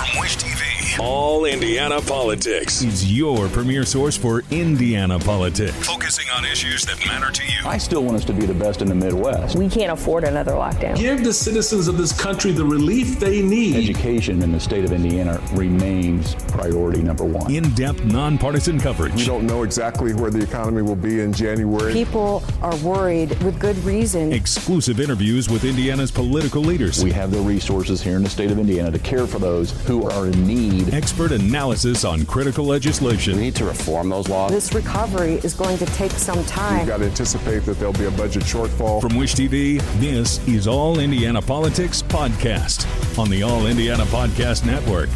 from Wish TV. All Indiana Politics is your premier source for Indiana politics. Focusing on issues that matter to you. I still want us to be the best in the Midwest. We can't afford another lockdown. Give the citizens of this country the relief they need. Education in the state of Indiana remains priority number one. In-depth, nonpartisan coverage. We don't know exactly where the economy will be in January. People are worried with good reason. Exclusive interviews with Indiana's political leaders. We have the resources here in the state of Indiana to care for those who are in need. Expert analysis on critical legislation. We need to reform those laws. This recovery is going to take some time. We've got to anticipate that there'll be a budget shortfall. From Wish TV, this is All Indiana Politics Podcast on the All Indiana Podcast Network.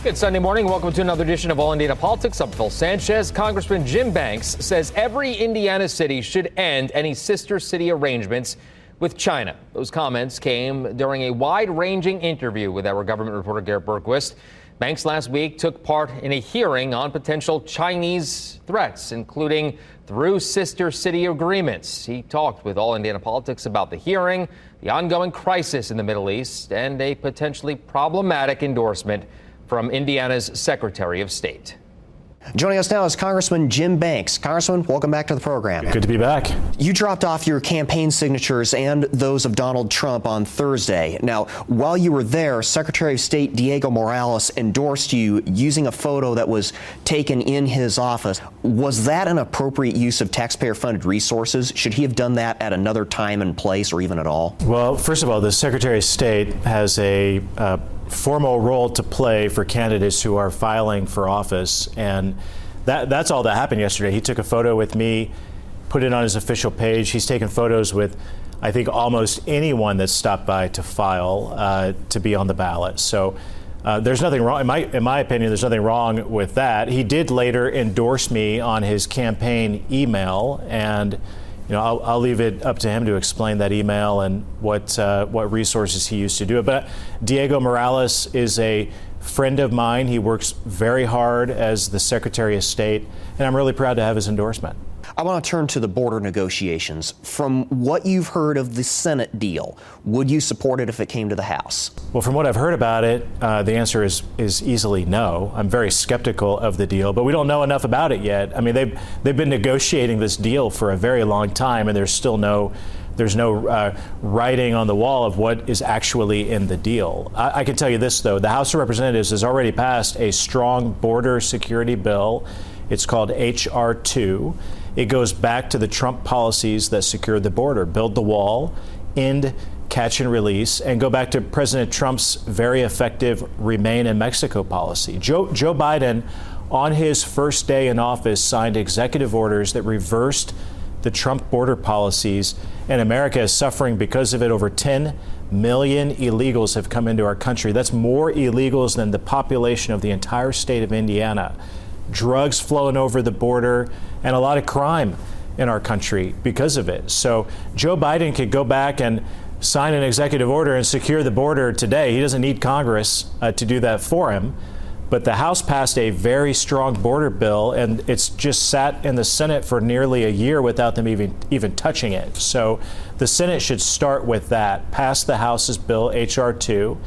Good Sunday morning. Welcome to another edition of All Indiana Politics. I'm Phil Sanchez. Congressman Jim Banks says every Indiana city should end any sister city arrangements with China. Those comments came during a wide-ranging interview with our government reporter Garrett Bergquist. Banks last week took part in a hearing on potential Chinese threats, including through sister city agreements. He talked with All Indiana Politics about the hearing, the ongoing crisis in the Middle East, and a potentially problematic endorsement from Indiana's Secretary of State. Joining us now is Congressman Jim Banks. Congressman, welcome back to the program. Good to be back. You dropped off your campaign signatures and those of Donald Trump on Thursday. Now, while you were there, Secretary of State Diego Morales endorsed you using a photo that was taken in his office. Was that an appropriate use of taxpayer-funded resources? Should he have done that at another time and place or even at all? Well, first of all, the Secretary of State has a formal role to play for candidates who are filing for office, and that's all that happened yesterday. He took a photo with me, put it on his official page. He's taken photos with, I think, almost anyone that stopped by to file to be on the ballot. So there's nothing wrong, in my opinion, there's nothing wrong with that. He did later endorse me on his campaign email, and I'll leave it up to him to explain that email and what resources he used to do it. But Diego Morales is a friend of mine. He works very hard as the Secretary of State, and I'm really proud to have his endorsement. I want to turn to the border negotiations. From what you've heard of the Senate deal, would you support it if it came to the House? Well, from what I've heard about it, the answer is easily no. I'm very skeptical of the deal, but we don't know enough about it yet. I mean, they've been negotiating this deal for a very long time, and there's no writing on the wall of what is actually in the deal. I can tell you this, though. The House of Representatives has already passed a strong border security bill. It's called H.R. 2. It goes back to the Trump policies that secured the border, build the wall, end catch and release, and go back to President Trump's very effective Remain in Mexico policy. Joe Biden, on his first day in office, signed executive orders that reversed the Trump border policies, and America is suffering because of it. Over 10 million illegals have come into our country. That's more illegals than the population of the entire state of Indiana. Drugs flowing over the border, and a lot of crime in our country because of it. So Joe Biden could go back and sign an executive order and secure the border today. He doesn't need Congress to do that for him. But the House passed a very strong border bill, and it's just sat in the Senate for nearly a year without them even touching it. So the Senate should start with that, pass the House's bill, H.R. 2,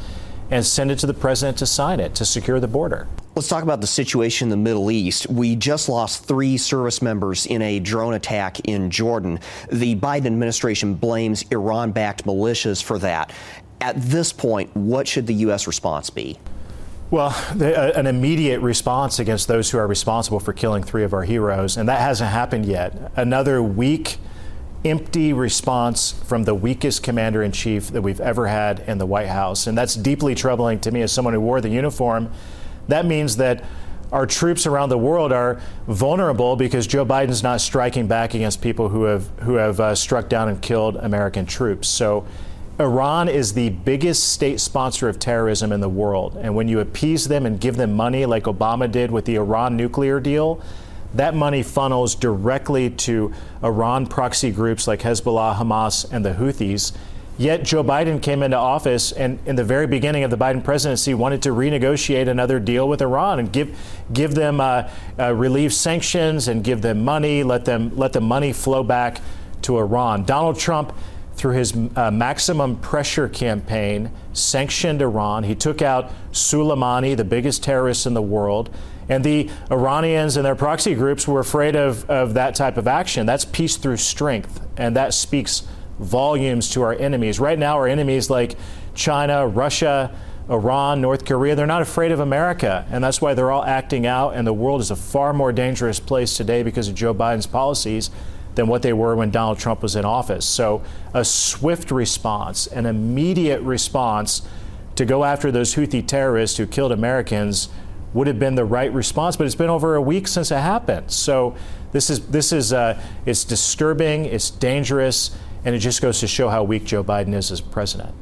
and send it to the president to sign it to secure the border. Let's talk about the situation in the Middle East. We just lost 3 service members in a drone attack in Jordan. The Biden administration blames Iran-backed militias for that. At this point, what should the U.S. response be? Well, an immediate response against those who are responsible for killing 3 of our heroes, and that hasn't happened yet. Another weak, empty response from the weakest commander-in-chief that we've ever had in the White House, and that's deeply troubling to me as someone who wore the uniform. That means that our troops around the world are vulnerable because Joe Biden's not striking back against people who have struck down and killed American troops. So Iran is the biggest state sponsor of terrorism in the world. And when you appease them and give them money like Obama did with the Iran nuclear deal, that money funnels directly to Iran proxy groups like Hezbollah, Hamas, and the Houthis. Yet Joe Biden came into office and in the very beginning of the Biden presidency wanted to renegotiate another deal with Iran and give them relieve sanctions and give them money, let the money flow back to Iran. Donald Trump through his maximum pressure campaign, sanctioned Iran. He took out Soleimani, the biggest terrorist in the world. And the Iranians and their proxy groups were afraid of that type of action. That's peace through strength. And that speaks volumes to our enemies. Right now, our enemies like China, Russia, Iran, North Korea, they're not afraid of America. And that's why they're all acting out. And the world is a far more dangerous place today because of Joe Biden's policies than what they were when Donald Trump was in office. So a swift response, an immediate response to go after those Houthi terrorists who killed Americans would have been the right response. But it's been over a week since it happened. So this is it's disturbing, it's dangerous, and it just goes to show how weak Joe Biden is as president.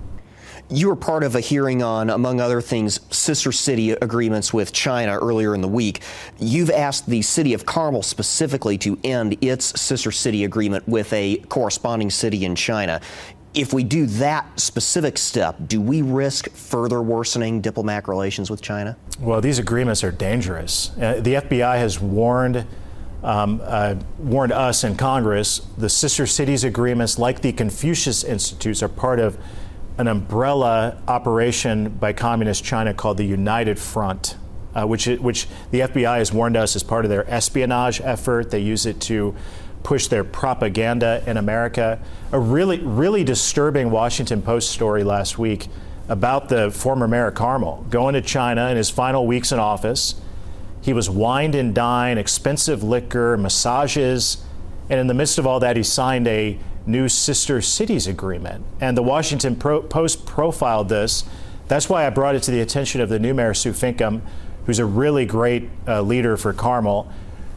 You were part of a hearing on, among other things, sister city agreements with China earlier in the week. You've asked the city of Carmel specifically to end its sister city agreement with a corresponding city in China. If we do that specific step, do we risk further worsening diplomatic relations with China? Well, these agreements are dangerous. The FBI has warned us in Congress. The sister cities agreements, like the Confucius Institutes, are part of an umbrella operation by Communist China called the United Front, which the FBI has warned us is part of their espionage effort. They use it to push their propaganda in America. A really disturbing Washington Post story last week about the former mayor of Carmel going to China in his final weeks in office. He was wined and dined, expensive liquor, massages, and in the midst of all that, he signed a new sister cities agreement. And the Washington Post profiled this. That's why I brought it to the attention of the new mayor, Sue Finkham, who's a really great leader for Carmel.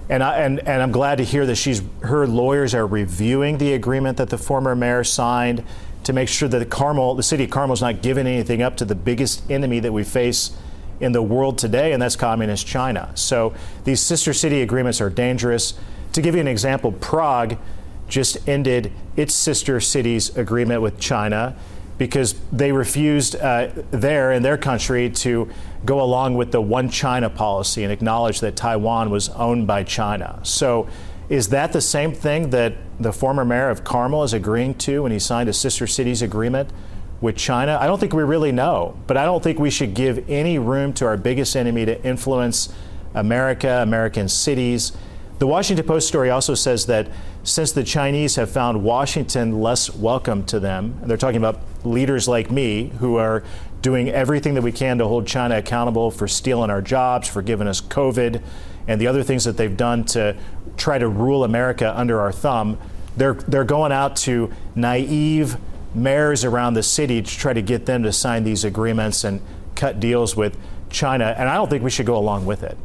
And I'm glad to hear that her lawyers are reviewing the agreement that the former mayor signed to make sure that the city of Carmel is not giving anything up to the biggest enemy that we face in the world today, and that's Communist China. So these sister city agreements are dangerous. To give you an example, Prague just ended its sister cities agreement with China because they refused there in their country to go along with the one China policy and acknowledge that Taiwan was owned by China. So is that the same thing that the former mayor of Carmel is agreeing to when he signed a sister cities agreement with China? I don't think we really know, but I don't think we should give any room to our biggest enemy to influence America, American cities. The Washington Post story also says that since the Chinese have found Washington less welcome to them, and they're talking about leaders like me who are doing everything that we can to hold China accountable for stealing our jobs, for giving us COVID, and the other things that they've done to try to rule America under our thumb, they're going out to naive mayors around the city to try to get them to sign these agreements and cut deals with China, and I don't think we should go along with it.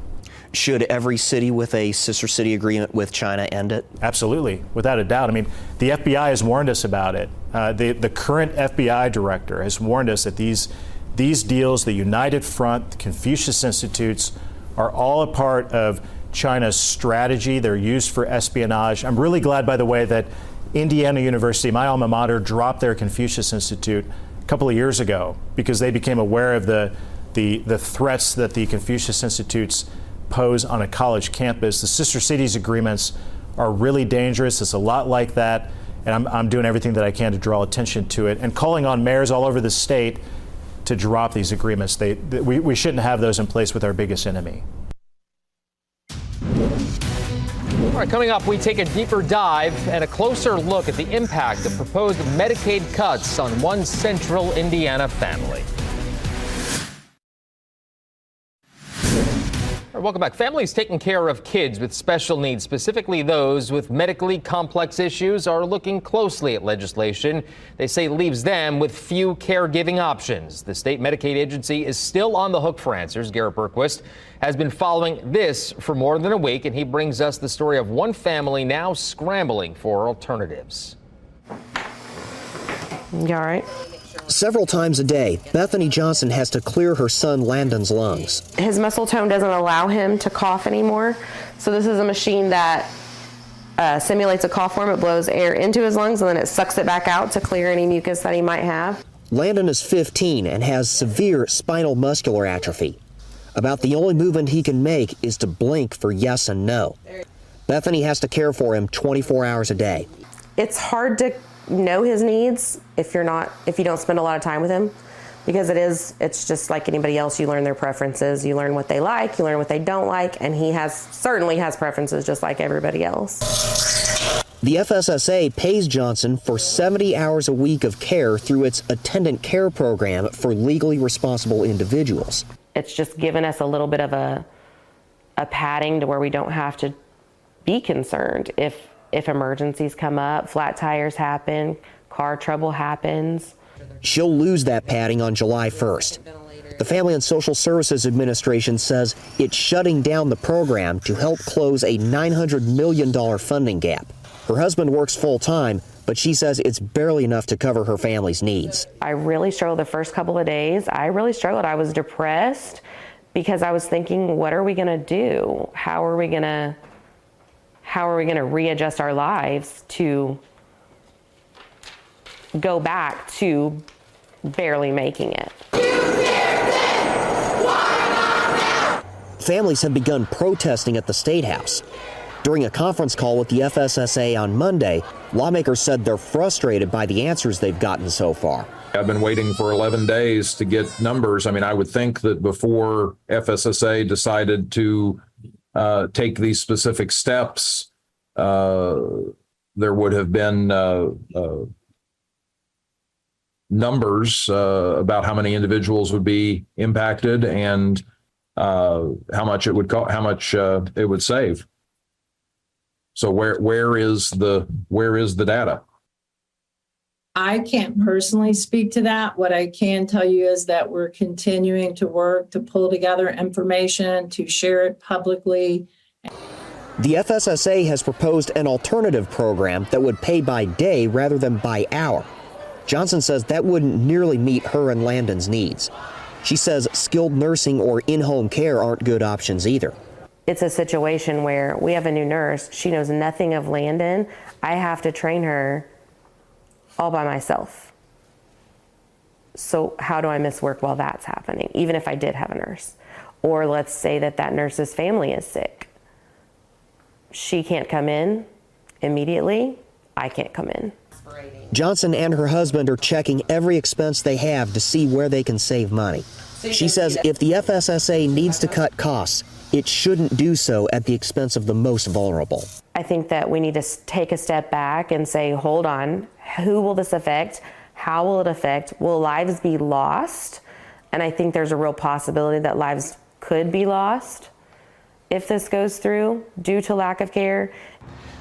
Should every city with a sister city agreement with China end it? Absolutely, without a doubt. I mean, the FBI has warned us about it. The current FBI director has warned us that these deals, the United Front, the Confucius Institutes, are all a part of China's strategy. They're used for espionage. I'm really glad, by the way, that Indiana University, my alma mater, dropped their Confucius Institute a couple of years ago because they became aware of the threats that the Confucius Institutes pose on a college campus. The sister cities agreements are really dangerous. It's a lot like that, and I'm doing everything that I can to draw attention to it and calling on mayors all over the state to drop these agreements. We shouldn't have those in place with our biggest enemy. All right, coming up, we take a deeper dive and a closer look at the impact of proposed Medicaid cuts on one central Indiana family. Welcome back. Families taking care of kids with special needs, specifically those with medically complex issues, are looking closely at legislation they say leaves them with few caregiving options. The state Medicaid agency is still on the hook for answers. Garrett Bergquist has been following this for more than a week, and he brings us the story of one family now scrambling for alternatives. You all right? Several times a day, Bethany Johnson has to clear her son Landon's lungs. His muscle tone doesn't allow him to cough anymore. So this is a machine that simulates a cough form. It blows air into his lungs and then it sucks it back out to clear any mucus that he might have. Landon is 15 and has severe spinal muscular atrophy. About the only movement he can make is to blink for yes and no. Bethany has to care for him 24 hours a day. It's hard to know his needs if you don't spend a lot of time with him, because it's just like anybody else. You learn their preferences, you learn what they like, you learn what they don't like, and he certainly has preferences just like everybody else. The FSSA pays Johnson for 70 hours a week of care through its attendant care program for legally responsible individuals. It's just given us a little bit of a padding to where we don't have to be concerned if emergencies come up, flat tires happen, car trouble happens. She'll lose that padding on July 1st. The Family and Social Services Administration says it's shutting down the program to help close a $900 million funding gap. Her husband works full-time, but she says it's barely enough to cover her family's needs. I really struggled the first couple of days. I was depressed because I was thinking, what are we going to do? How are we going to readjust our lives to go back to barely making it? Families have begun protesting at the State House. During a conference call with the FSSA on Monday, lawmakers said they're frustrated by the answers they've gotten so far. I've been waiting for 11 days to get numbers. I mean, I would think that before FSSA decided to take these specific steps, there would have been numbers about how many individuals would be impacted and how much it would how much it would save. So where is the data? I can't personally speak to that. What I can tell you is that we're continuing to work to pull together information, to share it publicly. The FSSA has proposed an alternative program that would pay by day rather than by hour. Johnson says that wouldn't nearly meet her and Landon's needs. She says skilled nursing or in-home care aren't good options either. It's a situation where we have a new nurse. She knows nothing of Landon. I have to train her all by myself. So how do I miss work while that's happening, even if I did have a nurse? Or let's say that nurse's family is sick. She can't come in immediately. I can't come in. Johnson and her husband are checking every expense they have to see where they can save money. She says if the FSSA needs to cut costs, it shouldn't do so at the expense of the most vulnerable. I think that we need to take a step back and say, hold on, who will this affect? How will it affect? Will lives be lost? And I think there's a real possibility that lives could be lost if this goes through due to lack of care.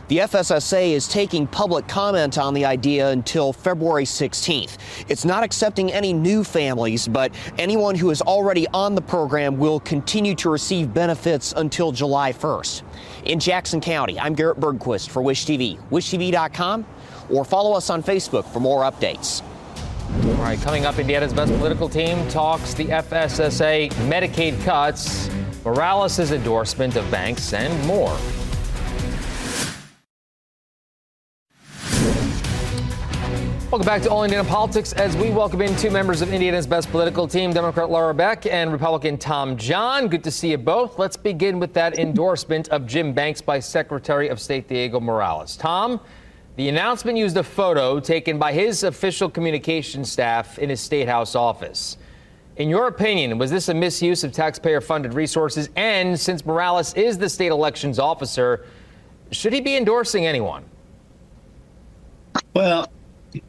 The FSSA is taking public comment on the idea until February 16th. It's not accepting any new families, but anyone who is already on the program will continue to receive benefits until July 1st. In Jackson County, I'm Garrett Bergquist for Wish TV, wishtv.com, or follow us on Facebook for more updates. All right, coming up, Indiana's best political team talks the FSSA Medicaid cuts, Morales' endorsement of banks, and more. Welcome back to All Indiana Politics as we welcome in two members of Indiana's best political team, Democrat Laura Beck and Republican Tom John. Good to see you both. Let's begin with that endorsement of Jim Banks by Secretary of State Diego Morales. Tom, the announcement used a photo taken by his official communication staff in his State House office. In your opinion, was this a misuse of taxpayer-funded resources? And since Morales is the state elections officer, should he be endorsing anyone? Well,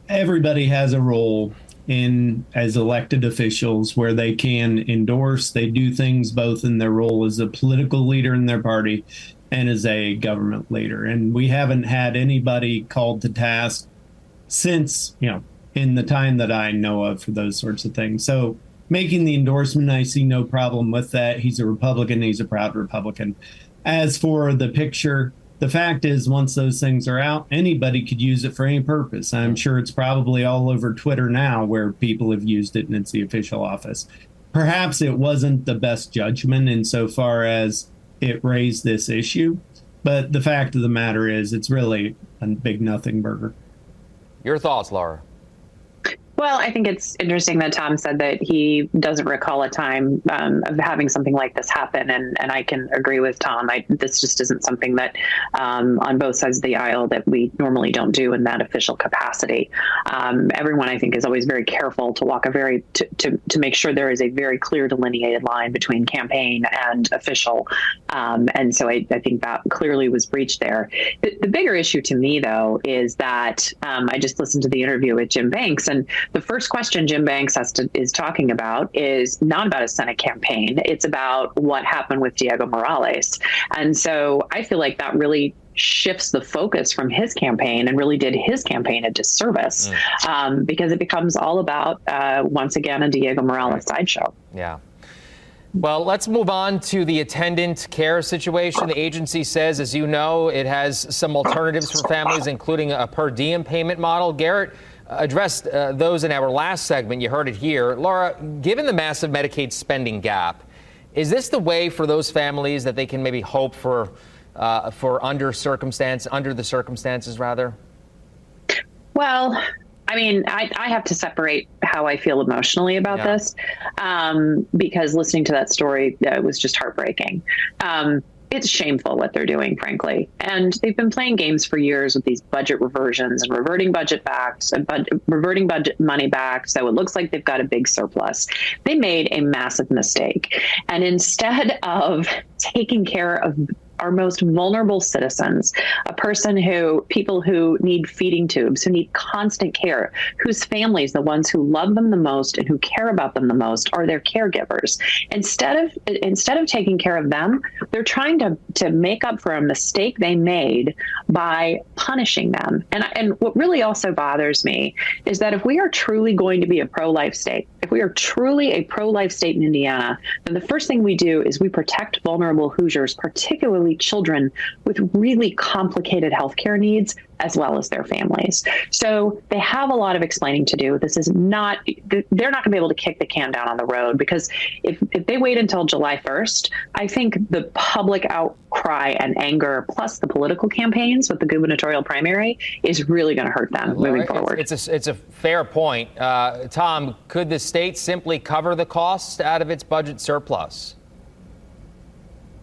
everybody has a role as elected officials where they can endorse. They do things both in their role as a political leader in their party and as a government leader. And we haven't had anybody called to task since, in the time that I know of for those sorts of things. So making the endorsement, I see no problem with that. He's a Republican. He's a proud Republican. As for the picture, the fact is, once those things are out, anybody could use it for any purpose. I'm sure it's probably all over Twitter now where people have used it and it's the official office. Perhaps it wasn't the best judgment insofar as it raised this issue, but the fact of the matter is it's really a big nothing burger. Your thoughts, Laura? Well, I think it's interesting that Tom said that he doesn't recall a time of having something like this happen. And I can agree with Tom. This just isn't something that on both sides of the aisle that we normally don't do in that official capacity. Everyone, I think, is always very careful to walk to make sure there is a very clear delineated line between campaign and official. And so I think that clearly was breached there. The bigger issue to me, though, is that I just listened to the interview with Jim Banks, and the first question Jim Banks is talking about is not about a Senate campaign. It's about what happened with Diego Morales. And so I feel like that really shifts the focus from his campaign and really did his campaign a disservice because it becomes all about, once again, a Diego Morales sideshow. Yeah. Well, let's move on to the attendant care situation. The agency says, as you know, it has some alternatives for families, including a per diem payment model. Garrett addressed those in our last segment. You heard it here. Laura, given the massive Medicaid spending gap, is this the way for those families that they can maybe hope for under the circumstances, rather? Well, I mean, I have to separate how I feel emotionally about this because listening to that story was just heartbreaking. It's shameful what they're doing, frankly. And they've been playing games for years with these budget reversions and reverting budget money back. So it looks like they've got a big surplus. They made a massive mistake. And instead of taking care of our most vulnerable citizens, people who need feeding tubes, who need constant care, whose families, the ones who love them the most and who care about them the most, are their caregivers. Instead of taking care of them, they're trying to make up for a mistake they made by punishing them. And what really also bothers me is that if we are truly going to be a pro-life state, if we are truly a pro-life state in Indiana, then the first thing we do is we protect vulnerable Hoosiers, particularly children with really complicated healthcare needs, as well as their families. So they have a lot of explaining to do. They're not going to be able to kick the can down on the road, because if they wait until July 1st, I think the public outcry and anger, plus the political campaigns with the gubernatorial primary, is really going to hurt them moving forward. It's a fair point. Tom, could the state simply cover the cost out of its budget surplus?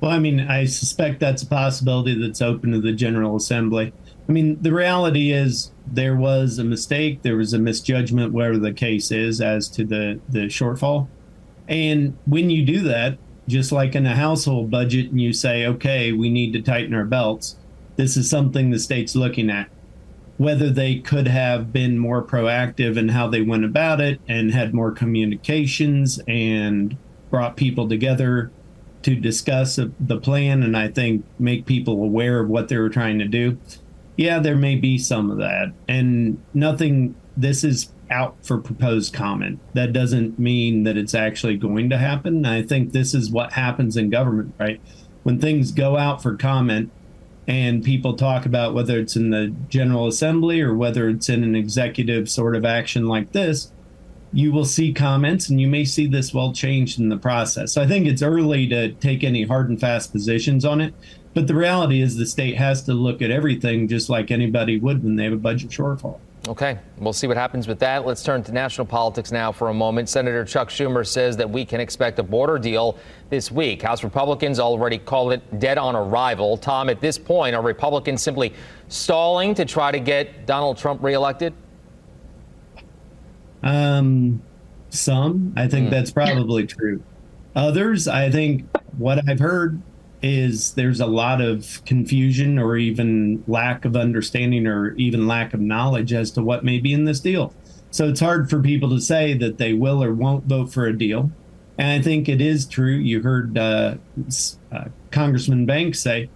Well, I mean, I suspect that's a possibility that's open to the General Assembly. I mean, the reality is there was a mistake, there was a misjudgment, whatever the case is, as to the shortfall. And when you do that, just like in a household budget, and you say, okay, we need to tighten our belts, this is something the state's looking at. Whether they could have been more proactive in how they went about it and had more communications and brought people together to discuss the plan and I think make people aware of what they were trying to do. Yeah, there may be some of that. And this is out for proposed comment. That doesn't mean that it's actually going to happen. I think this is what happens in government, right? When things go out for comment and people talk about whether it's in the General Assembly or whether it's in an executive sort of action like this, you will see comments and you may see this well changed in the process. So I think it's early to take any hard and fast positions on it. But the reality is the state has to look at everything just like anybody would when they have a budget shortfall. Okay, we'll see what happens with that. Let's turn to national politics now for a moment. Senator Chuck Schumer says that we can expect a border deal this week. House Republicans already called it dead on arrival. Tom, at this point, are Republicans simply stalling to try to get Donald Trump reelected? Some. I think that's probably true. Others, I think what I've heard is there's a lot of confusion or even lack of understanding or even lack of knowledge as to what may be in this deal. So it's hard for people to say that they will or won't vote for a deal. And I think it is true. You heard Congressman Banks say,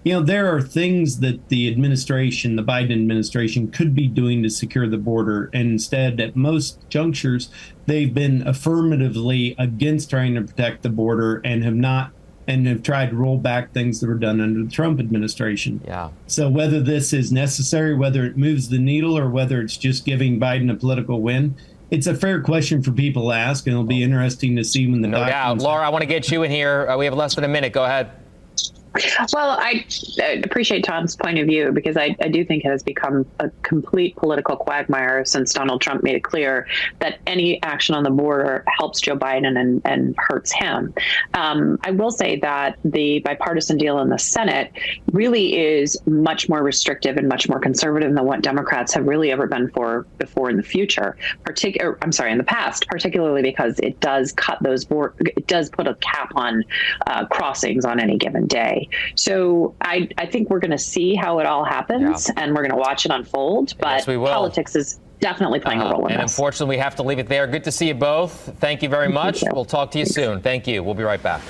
there are things that the Biden administration could be doing to secure the border. And instead, at most junctures, they've been affirmatively against trying to protect the border and have tried to roll back things that were done under the Trump administration. Yeah. So whether this is necessary, whether it moves the needle, or whether it's just giving Biden a political win, it's a fair question for people to ask, and it'll be interesting to see when the No doubt. Laura, I want to get you in here. We have less than a minute. Go ahead. Well, I appreciate Tom's point of view, because I do think it has become a complete political quagmire since Donald Trump made it clear that any action on the border helps Joe Biden and hurts him. I will say that the bipartisan deal in the Senate really is much more restrictive and much more conservative than what Democrats have really ever been for before in the future. In the past, particularly because it does cut those it does put a cap on crossings on any given day. So I think we're going to see how it all happens, and we're going to watch it unfold. But yes, we will. Politics is definitely playing a role in and this. Unfortunately, we have to leave it there. Good to see you both. Thank you very much. We'll talk to you soon. Thank you. We'll be right back.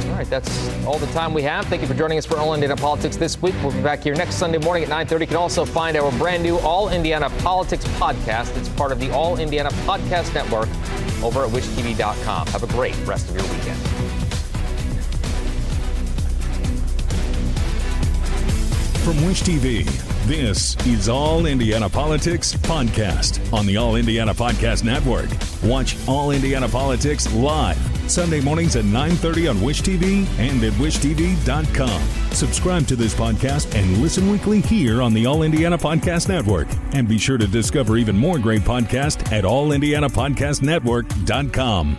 All right, that's all the time we have. Thank you for joining us for All Indiana Politics this week. We'll be back here next Sunday morning at 9:30. You can also find our brand new All Indiana Politics podcast. It's part of the All Indiana Podcast Network over at wishtv.com. Have a great rest of your weekend. From Wish TV, this is All Indiana Politics Podcast on the All Indiana Podcast Network. Watch All Indiana Politics live Sunday mornings at 9:30 on Wish TV and at wishtv.com. Subscribe to this podcast and listen weekly here on the All Indiana Podcast Network. And be sure to discover even more great podcasts at allindianapodcastnetwork.com.